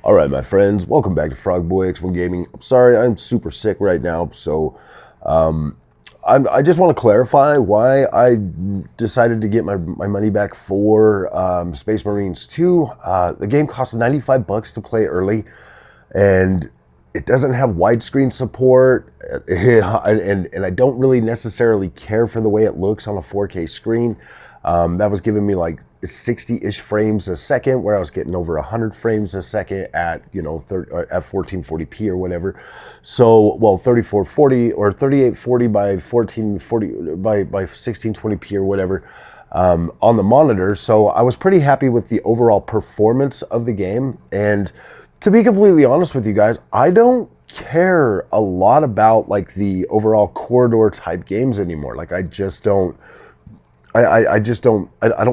All right, my friends, welcome back to Frogboy X1 Gaming. I'm sorry, I'm super sick right now, so I just want to clarify why I decided to get my money back for Space Marines 2. The game cost $95 to play early, and it doesn't have widescreen support, and I don't really necessarily care for the way it looks on a 4K screen. That was giving me like 60-ish frames a second, where I was getting over 100 frames a second at, at 1440p or whatever. So, well, 3440 or 3840 by 1440 by 1620p or whatever on the monitor. So I was pretty happy with the overall performance of the game. And to be completely honest with you guys, I don't care a lot about like the overall corridor type games anymore. Like I don't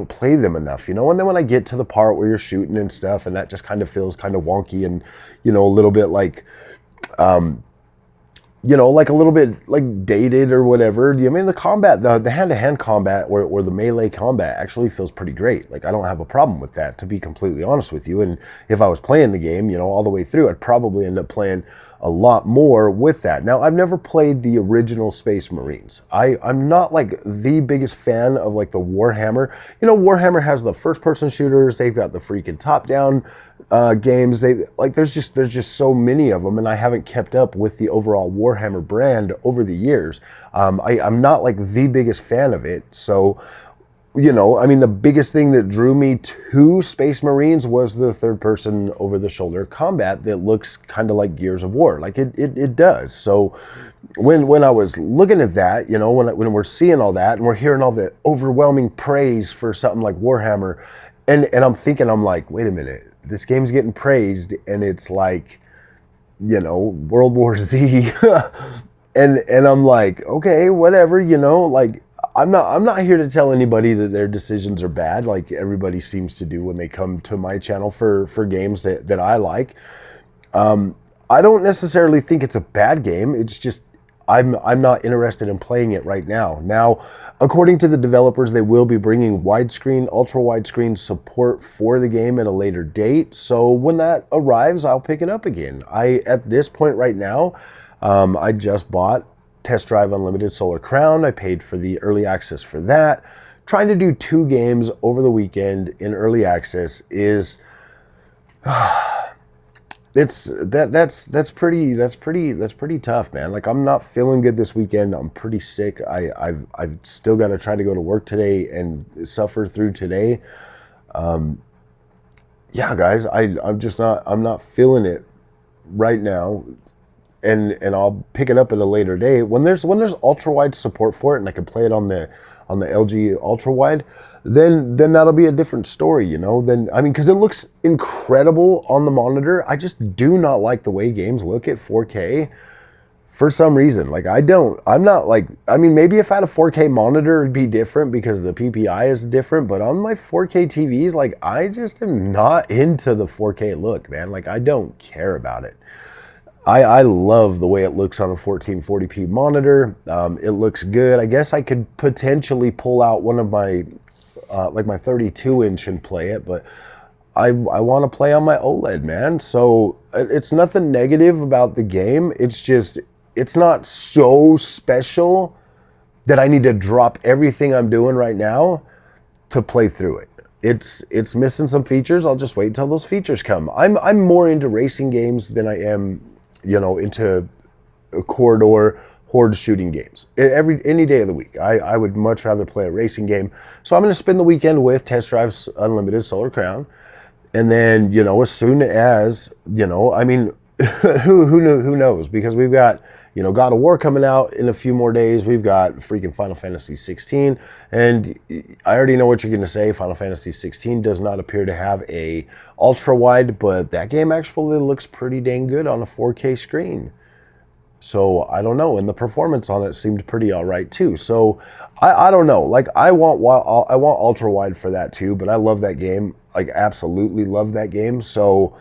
play them enough, and then when I get to the part where you're shooting and stuff, and that just kind of feels kind of wonky and, a little bit like, like a little bit like dated or whatever. I mean, the combat, the hand-to-hand combat or the melee combat actually feels pretty great. Like I don't have a problem with that, to be completely honest with you. And if I was playing the game, all the way through, I'd probably end up playing a lot more with that. Now, I've never played the original Space Marines. I'm not like the biggest fan of like the Warhammer. Warhammer has the first-person shooters. They've got the freaking top-down games. There's just so many of them, and I haven't kept up with the overall Warhammer brand over the years. I'm not like the biggest fan of it. So, I mean, the biggest thing that drew me to Space Marines was the third-person over-the-shoulder combat that looks kind of like Gears of War. Like it does. So when I was looking at that, when we're seeing all that and we're hearing all the overwhelming praise for something like Warhammer, and I'm like, wait a minute, this game's getting praised, and it's like, World War Z, and I'm like, okay, whatever, like. I'm not here to tell anybody that their decisions are bad, like everybody seems to do when they come to my channel for games that I like. I don't necessarily think it's a bad game. It's just I'm not interested in playing it right now. Now, according to the developers, they will be bringing widescreen, ultra widescreen support for the game at a later date. So when that arrives, I'll pick it up again. At this point right now, I just bought Test Drive Unlimited Solar Crown. I paid for the early access for that. Trying to do 2 games over the weekend in early access is that's pretty tough, man. Like I'm not feeling good this weekend. I'm pretty sick. I've still got to try to go to work today and suffer through today. Yeah, guys, I'm not feeling it right now. And I'll pick it up at a later day when there's ultra wide support for it, and I can play it on the LG ultra wide. Then that'll be a different story, Then I mean, because it looks incredible on the monitor. I just do not like the way games look at 4K for some reason. Like I'm not like. I mean, maybe if I had a 4K monitor, it'd be different because the PPI is different. But on my 4K TVs, like I just am not into the 4K look, man. Like I don't care about it. I love the way it looks on a 1440p monitor. It looks good. I guess I could potentially pull out one of my, like my 32-inch and play it, but I want to play on my OLED, man. So it's nothing negative about the game. It's just, it's not so special that I need to drop everything I'm doing right now to play through it. It's missing some features. I'll just wait until those features come. I'm more into racing games than I am into corridor horde shooting games. Any day of the week. I would much rather play a racing game. So I'm going to spend the weekend with Test Drive's Unlimited Solar Crown. And then, as soon as, I mean, who knows? Because we've got, God of War coming out in a few more days. We've got freaking Final Fantasy 16. And I already know what you're going to say. Final Fantasy 16 does not appear to have a ultra wide, but that game actually looks pretty dang good on a 4K screen. So I don't know. And the performance on it seemed pretty all right too. So I don't know. Like I want ultra wide for that too, but I love that game. Like absolutely love that game. So,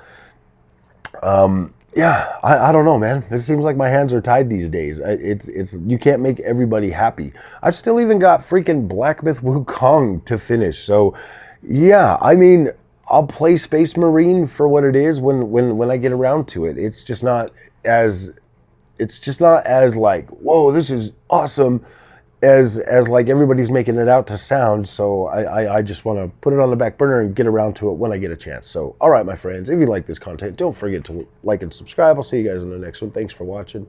yeah, I don't know, man. It seems like my hands are tied these days. It's you can't make everybody happy. I've still even got freaking Black Myth Wukong to finish. So, yeah, I mean, I'll play Space Marine for what it is when I get around to it. It's just not as like, whoa, this is awesome as like everybody's making it out to sound. So I just want to put it on the back burner and get around to it when I get a chance. So, all right, my friends, if you like this content, don't forget to like and subscribe. I'll see you guys in the next one. Thanks for watching.